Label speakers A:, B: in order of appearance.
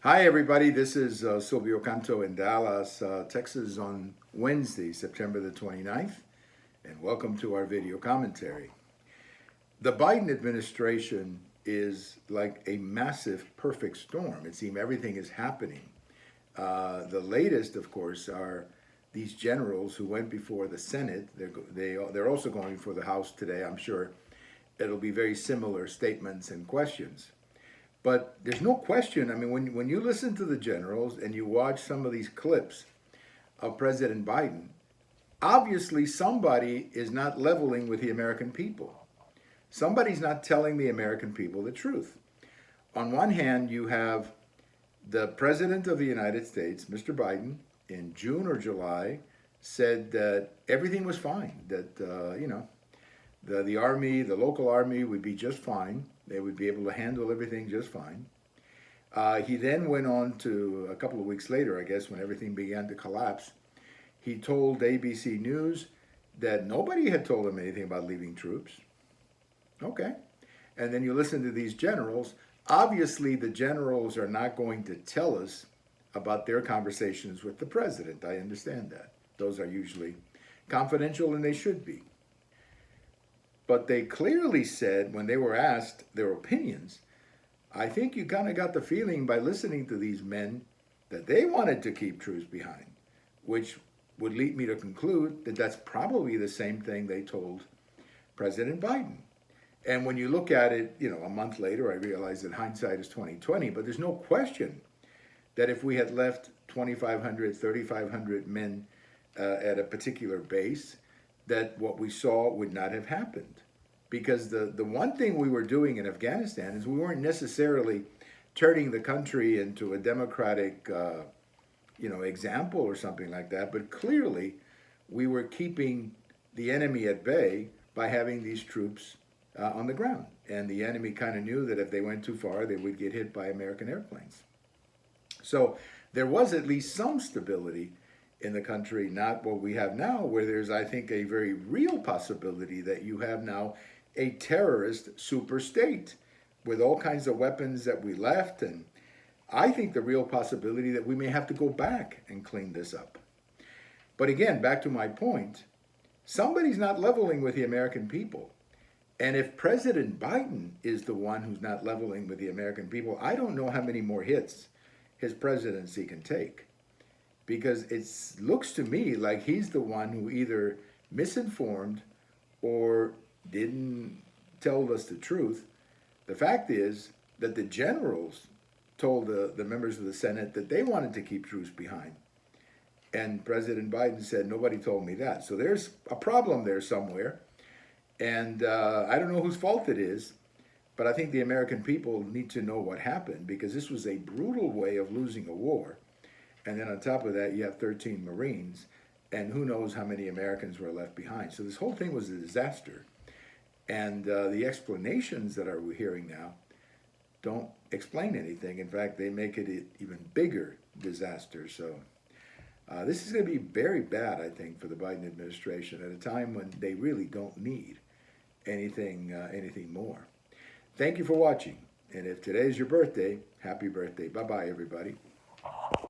A: Hi, everybody. This is Silvio Canto in Dallas, Texas on Wednesday, September the 29th, and welcome to our video commentary. The Biden administration is like a massive perfect storm. It seems everything is happening. The latest, of course, are these generals who went before the Senate. They're also going before the House today. I'm sure it'll be very similar statements and questions. But there's no question. I mean, when you listen to the generals and you watch some of these clips of President Biden, obviously somebody is not leveling with the American people. Somebody's not telling the American people the truth. On one hand, you have the President of the United States, Mr. Biden, in June or July, said that everything was fine, that, the army, the local army would be just fine. They would be able to handle everything just fine. He then went on to, a couple of weeks later, I guess, when everything began to collapse, he told ABC News that nobody had told him anything about leaving troops. Okay. And then you listen to these generals. Obviously, the generals are not going to tell us about their conversations with the president. I understand that. Those are usually confidential, and they should be. But they clearly said, when they were asked their opinions, I think you kind of got the feeling by listening to these men that they wanted to keep troops behind, which would lead me to conclude that that's probably the same thing they told President Biden. And when you look at it, a month later, I realize that hindsight is 20/20, but there's no question that if we had left 2,500, 3,500 men at a particular base, that what we saw would not have happened. Because the one thing we were doing in Afghanistan is we weren't necessarily turning the country into a democratic, example or something like that, but clearly we were keeping the enemy at bay by having these troops on the ground. And the enemy kind of knew that if they went too far, they would get hit by American airplanes. So there was at least some stability in the country, not what we have now, where there's, I think, a very real possibility that you have now a terrorist super state with all kinds of weapons that we left. And I think the real possibility that we may have to go back and clean this up. But again, back to my point, somebody's not leveling with the American people. And if President Biden is the one who's not leveling with the American people, I don't know how many more hits his presidency can take. Because it looks to me like he's the one who either misinformed or didn't tell us the truth. The fact is that the generals told the members of the Senate that they wanted to keep troops behind. And President Biden said, nobody told me that. So there's a problem there somewhere. And I don't know whose fault it is, but I think the American people need to know what happened, because this was a brutal way of losing a war. And then on top of that, you have 13 Marines, and who knows how many Americans were left behind. So this whole thing was a disaster. And the explanations that we're hearing now don't explain anything. In fact, they make it an even bigger disaster. So this is going to be very bad, I think, for the Biden administration at a time when they really don't need anything more. Thank you for watching. And if today is your birthday, happy birthday. Bye-bye, everybody.